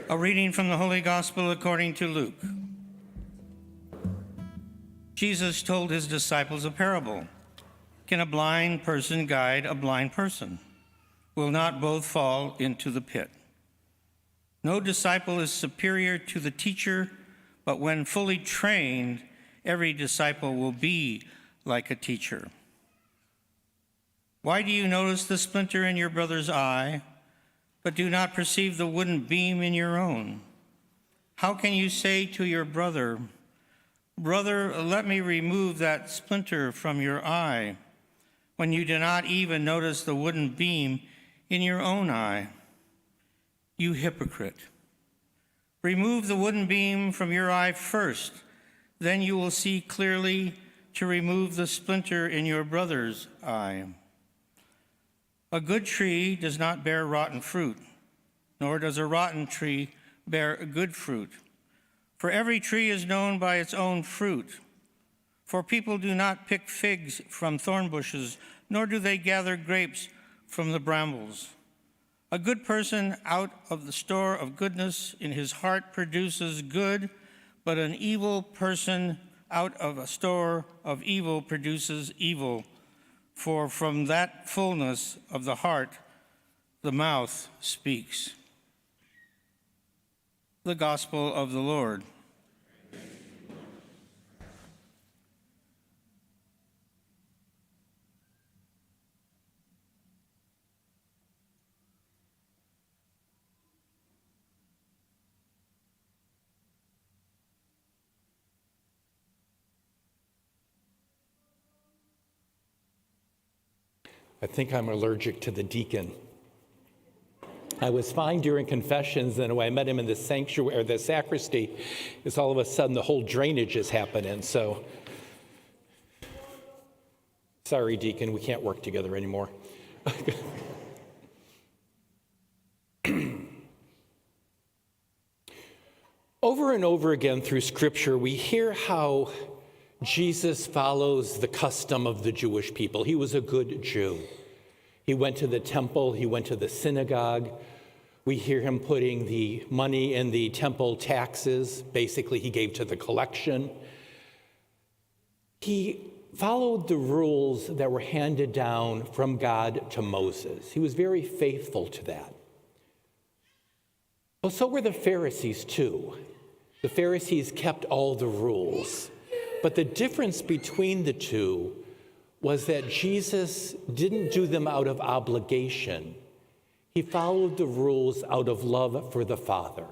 A reading from the Holy Gospel according to Luke. Jesus told his disciples a parable. Can a blind person guide a blind person? Will not both fall into the pit? No disciple is superior to the teacher, but when fully trained, every disciple will be like a teacher. Why do you notice the splinter in your brother's eye, but do not perceive the wooden beam in your own? How can you say to your brother, "Brother, let me remove that splinter from your eye," when you do not even notice the wooden beam in your own eye? You hypocrite. Remove the wooden beam from your eye first, then you will see clearly to remove the splinter in your brother's eye. A good tree does not bear rotten fruit, nor does a rotten tree bear good fruit. For every tree is known by its own fruit. For people do not pick figs from thorn bushes, nor do they gather grapes from the brambles. A good person out of the store of goodness in his heart produces good, but an evil person out of a store of evil produces evil. For from that fullness of the heart, the mouth speaks. The Gospel of the Lord. I think I'm allergic to the deacon. I was fine during confessions, and when I met him in the sanctuary or the sacristy, it's all of a sudden the whole drainage is happening. So, sorry, deacon, we can't work together anymore. Over and over again through Scripture, we hear how Jesus follows the custom of the Jewish people. He was a good Jew. He went to the temple, he went to the synagogue. We hear him putting the money in the temple taxes. Basically, he gave to the collection. He followed the rules that were handed down from God to Moses. He was very faithful to that. Well, so were the Pharisees too. The Pharisees kept all the rules. But the difference between the two was that Jesus didn't do them out of obligation. He followed the rules out of love for the Father.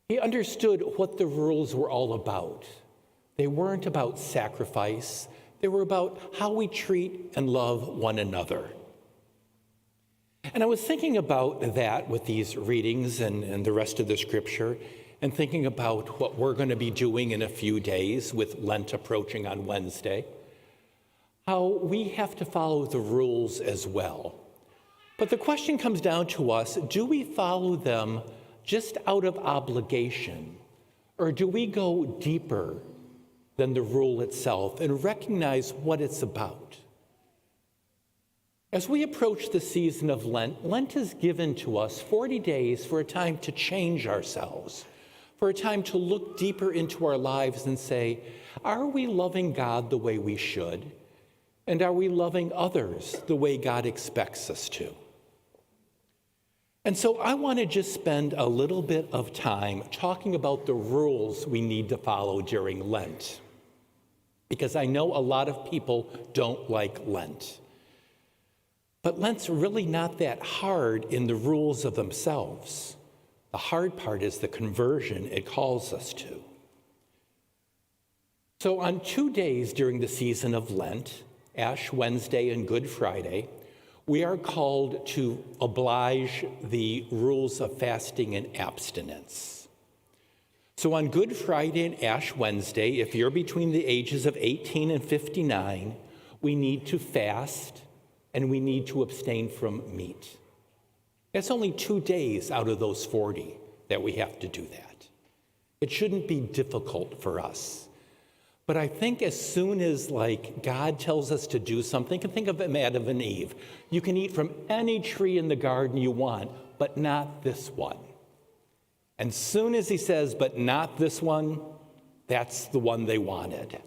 He understood what the rules were all about. They weren't about sacrifice. They were about how we treat and love one another. And I was thinking about that with these readings and the rest of the Scripture, and thinking about what we're going to be doing in a few days with Lent approaching on Wednesday, how we have to follow the rules as well. But the question comes down to us, do we follow them just out of obligation, or do we go deeper than the rule itself and recognize what it's about? As we approach the season of Lent, Lent is given to us 40 days for a time to change ourselves, for a time to look deeper into our lives and say, are we loving God the way we should? And are we loving others the way God expects us to? And so I want to just spend a little bit of time talking about the rules we need to follow during Lent, because I know a lot of people don't like Lent. But Lent's really not that hard in the rules of themselves. The hard part is the conversion it calls us to. So on 2 days during the season of Lent, Ash Wednesday and Good Friday, we are called to oblige the rules of fasting and abstinence. So on Good Friday and Ash Wednesday, if you're between the ages of 18 and 59, we need to fast and we need to abstain from meat. That's only 2 days out of those 40 that we have to do that. It shouldn't be difficult for us. But I think as soon as God tells us to do something, and think of Adam and Eve. You can eat from any tree in the garden you want, but not this one. And soon as he says, but not this one, that's the one they wanted.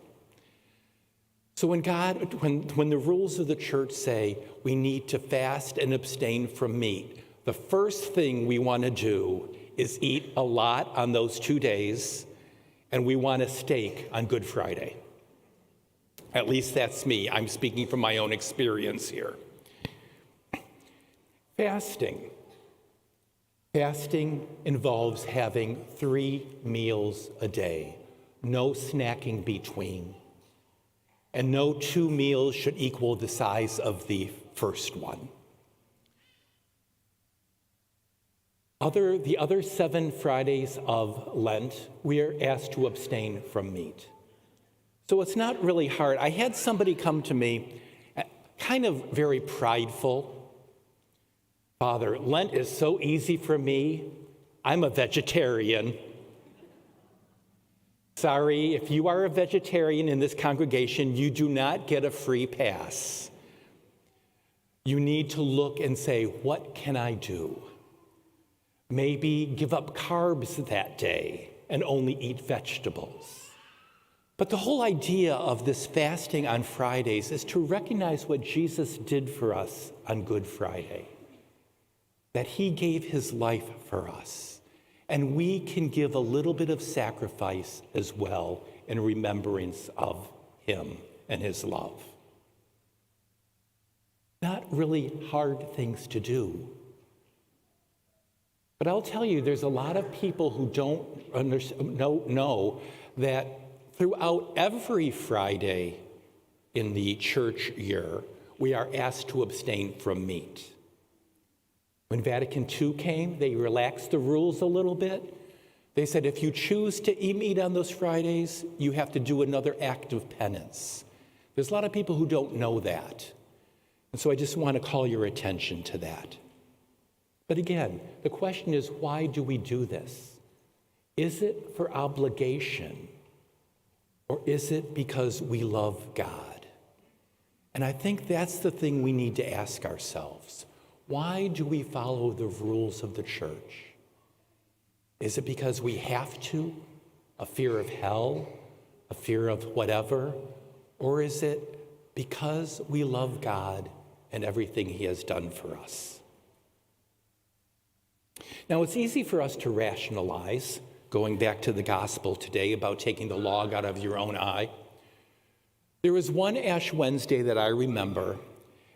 So when the rules of the church say we need to fast and abstain from meat, the first thing we want to do is eat a lot on those 2 days, and we want a steak on Good Friday. At least that's me. I'm speaking from my own experience here. Fasting. Fasting involves having 3 meals a day, no snacking between. And no 2 meals should equal the size of the first one. The other 7 Fridays of Lent, we are asked to abstain from meat. So it's not really hard. I had somebody come to me, kind of very prideful. Father, Lent is so easy for me. I'm a vegetarian. Sorry, if you are a vegetarian in this congregation, you do not get a free pass. You need to look and say, what can I do? Maybe give up carbs that day and only eat vegetables. But the whole idea of this fasting on Fridays is to recognize what Jesus did for us on Good Friday, that he gave his life for us. And we can give a little bit of sacrifice as well in remembrance of him and his love. Not really hard things to do. But I'll tell you, there's a lot of people who don't know that throughout every Friday in the church year, we are asked to abstain from meat. When Vatican II came, they relaxed the rules a little bit. They said if you choose to eat meat on those Fridays, you have to do another act of penance. There's a lot of people who don't know that. And so I just want to call your attention to that. But again, the question is, why do we do this? Is it for obligation, or is it because we love God? And I think that's the thing we need to ask ourselves. Why do we follow the rules of the church? Is it because we have to? A fear of hell? A fear of whatever? Or is it because we love God and everything he has done for us? Now, it's easy for us to rationalize, going back to the gospel today, about taking the log out of your own eye. There was one Ash Wednesday that I remember,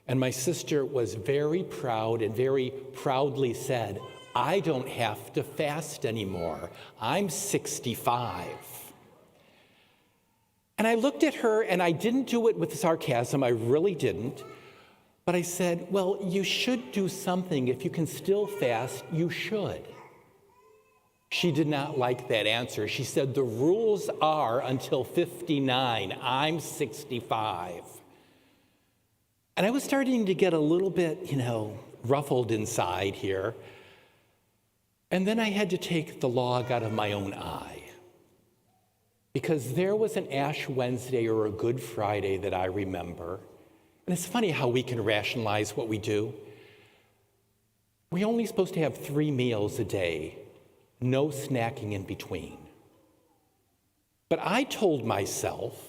and my sister was very proud and very proudly said, I don't have to fast anymore. I'm 65. And I looked at her, and I didn't do it with sarcasm. I really didn't. But I said, well, you should do something. If you can still fast, you should. She did not like that answer. She said, the rules are until 59. I'm 65. And I was starting to get a little bit, ruffled inside here. And then I had to take the log out of my own eye. Because there was an Ash Wednesday or a Good Friday that I remember. And it's funny how we can rationalize what we do. We're only supposed to have 3 meals a day, no snacking in between. But I told myself,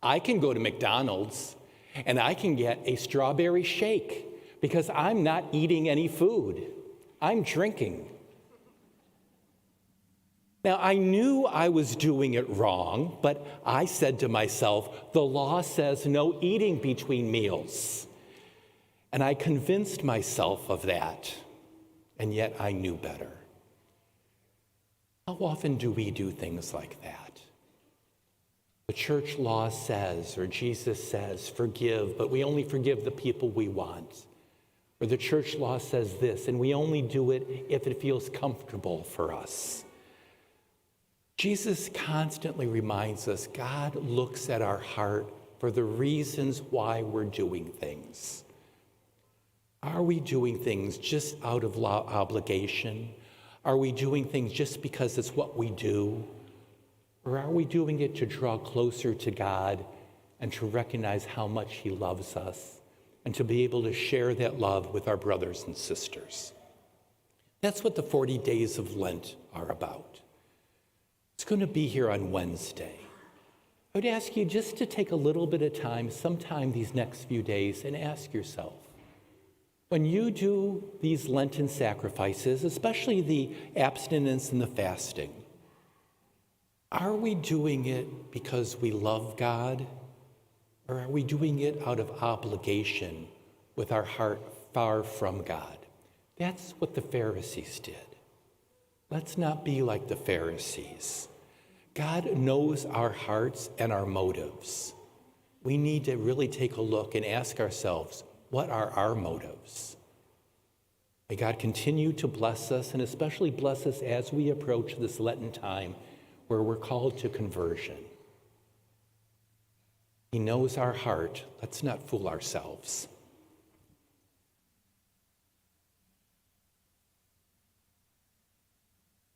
I can go to McDonald's and I can get a strawberry shake because I'm not eating any food. I'm drinking. Now, I knew I was doing it wrong, but I said to myself, the law says no eating between meals. And I convinced myself of that, and yet I knew better. How often do we do things like that? The church law says, or Jesus says, forgive, but we only forgive the people we want. Or the church law says this, and we only do it if it feels comfortable for us. Jesus constantly reminds us God looks at our heart for the reasons why we're doing things. Are we doing things just out of obligation? Are we doing things just because it's what we do? Or are we doing it to draw closer to God and to recognize how much he loves us and to be able to share that love with our brothers and sisters? That's what the 40 days of Lent are about. It's going to be here on Wednesday. I would ask you just to take a little bit of time, sometime these next few days, and ask yourself, when you do these Lenten sacrifices, especially the abstinence and the fasting, are we doing it because we love God, or are we doing it out of obligation with our heart far from God? That's what the Pharisees did. Let's not be like the Pharisees. God knows our hearts and our motives. We need to really take a look and ask ourselves, what are our motives? May God continue to bless us, and especially bless us as we approach this Lenten time where we're called to conversion. He knows our heart. Let's not fool ourselves.